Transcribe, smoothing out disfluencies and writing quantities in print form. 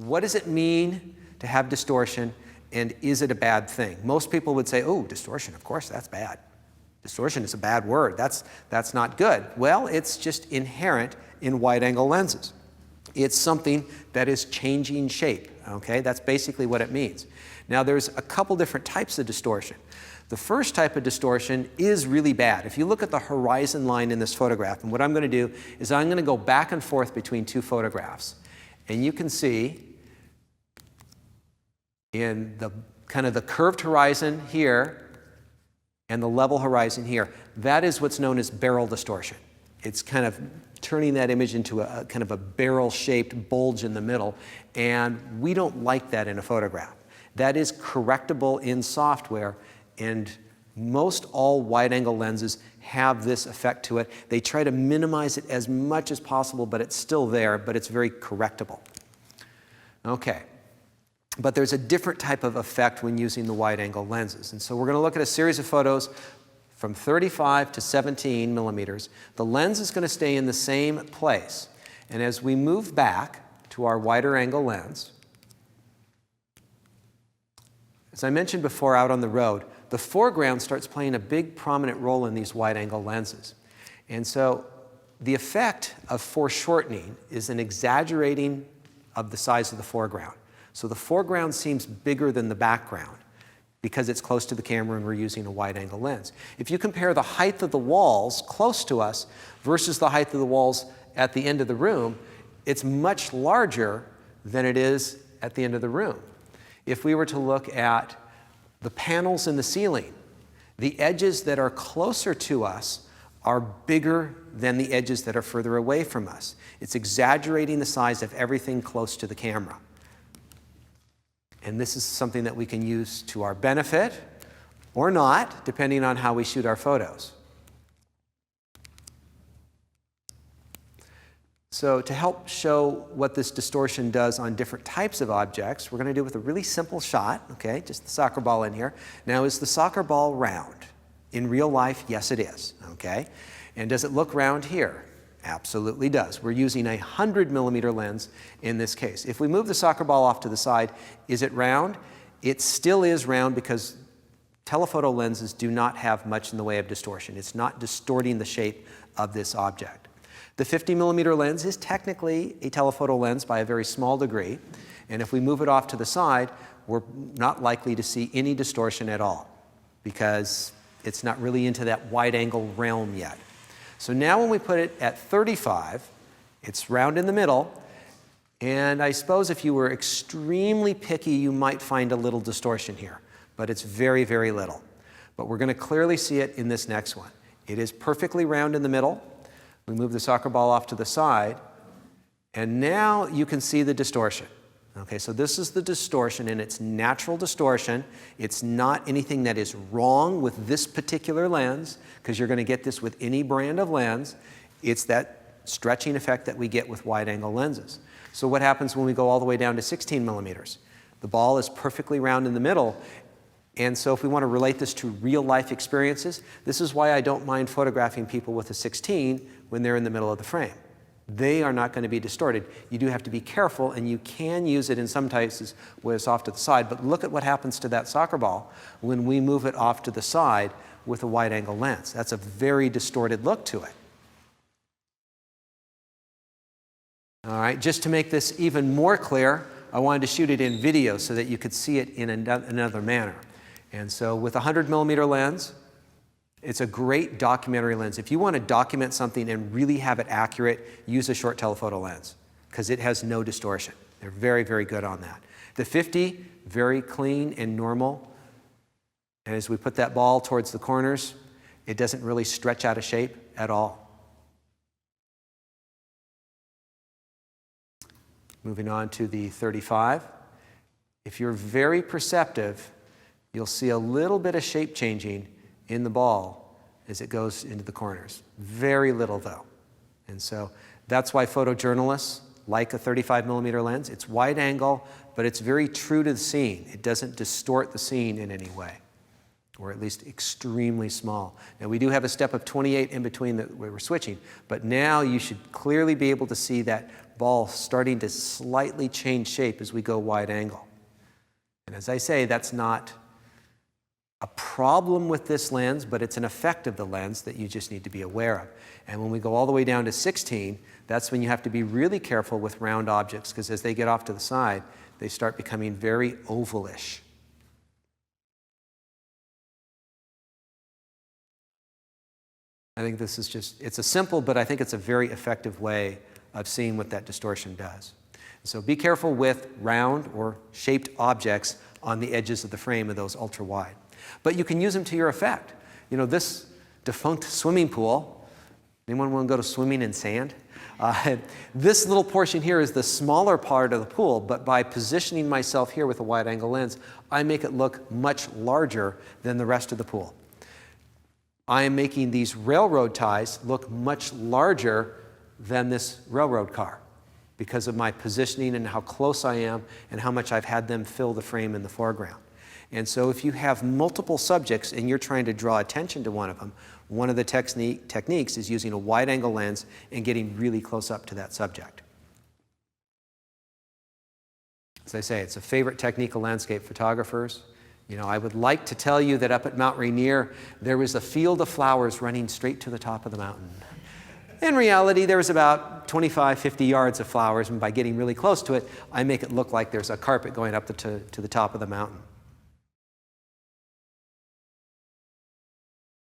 what does it mean to have distortion, and is it a bad thing? Most people would say, oh, distortion, of course, that's bad. Distortion is a bad word. That's not good. Well, it's just inherent in wide-angle lenses. It's something that is changing shape, okay? That's basically what it means. Now, there's a couple different types of distortion. The first type of distortion is really bad. If you look at the horizon line in this photograph, and what I'm going to do is I'm going to go back and forth between two photographs. And you can see in the kind of the curved horizon here and the level horizon here, that is what's known as barrel distortion. It's kind of turning that image into a kind of a barrel-shaped bulge in the middle, and we don't like that in a photograph. That is correctable in software, and most all wide-angle lenses have this effect to it. They try to minimize it as much as possible, but it's still there, but it's very correctable. Okay, but there's a different type of effect when using the wide-angle lenses, and so we're going to look at a series of photos from 35 to 17 millimeters. The lens is going to stay in the same place, and as we move back to our wider angle lens, as I mentioned before out on the road, the foreground starts playing a big prominent role in these wide-angle lenses. And so the effect of foreshortening is an exaggerating of the size of the foreground. So the foreground seems bigger than the background because it's close to the camera and we're using a wide-angle lens. If you compare the height of the walls close to us versus the height of the walls at the end of the room, it's much larger than it is at the end of the room. If we were to look at the panels in the ceiling, the edges that are closer to us are bigger than the edges that are further away from us. It's exaggerating the size of everything close to the camera. And this is something that we can use to our benefit or not, depending on how we shoot our photos. So to help show what this distortion does on different types of objects, we're going to do it with a really simple shot, okay, just the soccer ball in here. Now, is the soccer ball round? In real life, yes it is, okay? And does it look round here? Absolutely does. We're using a 100 millimeter lens in this case. If we move the soccer ball off to the side, is it round? It still is round because telephoto lenses do not have much in the way of distortion. It's not distorting the shape of this object. The 50 millimeter lens is technically a telephoto lens by a very small degree, and if we move it off to the side, we're not likely to see any distortion at all because it's not really into that wide angle realm yet. So now when we put it at 35, it's round in the middle, and I suppose if you were extremely picky, you might find a little distortion here, but it's very, very little. But we're going to clearly see it in this next one. It is perfectly round in the middle. We move the soccer ball off to the side, and now you can see the distortion. Okay, so this is the distortion, and it's natural distortion. It's not anything that is wrong with this particular lens, because you're going to get this with any brand of lens. It's that stretching effect that we get with wide-angle lenses. So what happens when we go all the way down to 16 millimeters? The ball is perfectly round in the middle, and so if we want to relate this to real-life experiences, this is why I don't mind photographing people with a 16 when they're in the middle of the frame. They are not going to be distorted. You do have to be careful, and you can use it in some cases where it's off to the side, but look at what happens to that soccer ball when we move it off to the side with a wide-angle lens. That's a very distorted look to it. All right, just to make this even more clear, I wanted to shoot it in video so that you could see it in another manner. And so with a 100 millimeter lens, it's a great documentary lens. If you want to document something and really have it accurate, use a short telephoto lens because it has no distortion. They're very, very good on that. The 50, very clean and normal. And as we put that ball towards the corners, it doesn't really stretch out of shape at all. Moving on to the 35. If you're very perceptive, you'll see a little bit of shape changing in the ball as it goes into the corners. Very little though. And so that's why photojournalists like a 35 millimeter lens. It's wide angle, but it's very true to the scene. It doesn't distort the scene in any way. or at least extremely small. Now we do have a step of 28 in between that we're switching, but now you should clearly be able to see that ball starting to slightly change shape as we go wide angle. And as I say, that's not a problem with this lens, but it's an effect of the lens that you just need to be aware of. And when we go all the way down to 16, that's when you have to be really careful with round objects, because as they get off to the side, they start becoming very ovalish. I think this is just, it's a simple, but I think it's a very effective way of seeing what that distortion does. So be careful with round or shaped objects on the edges of the frame of those ultra wide. But you can use them to your effect. You know, this defunct swimming pool, anyone want to go to swimming in sand? This little portion here is the smaller part of the pool, but by positioning myself here with a wide angle lens, I make it look much larger than the rest of the pool. I am making these railroad ties look much larger than this railroad car because of my positioning and how close I am and how much I've had them fill the frame in the foreground. And so if you have multiple subjects and you're trying to draw attention to one of them, one of the techniques is using a wide angle lens and getting really close up to that subject. As I say, it's a favorite technique of landscape photographers. You know, I would like to tell you that up at Mount Rainier, there was a field of flowers running straight to the top of the mountain. In reality, there was about 25, 50 yards of flowers, and by getting really close to it, I make it look like there's a carpet going up to the top of the mountain.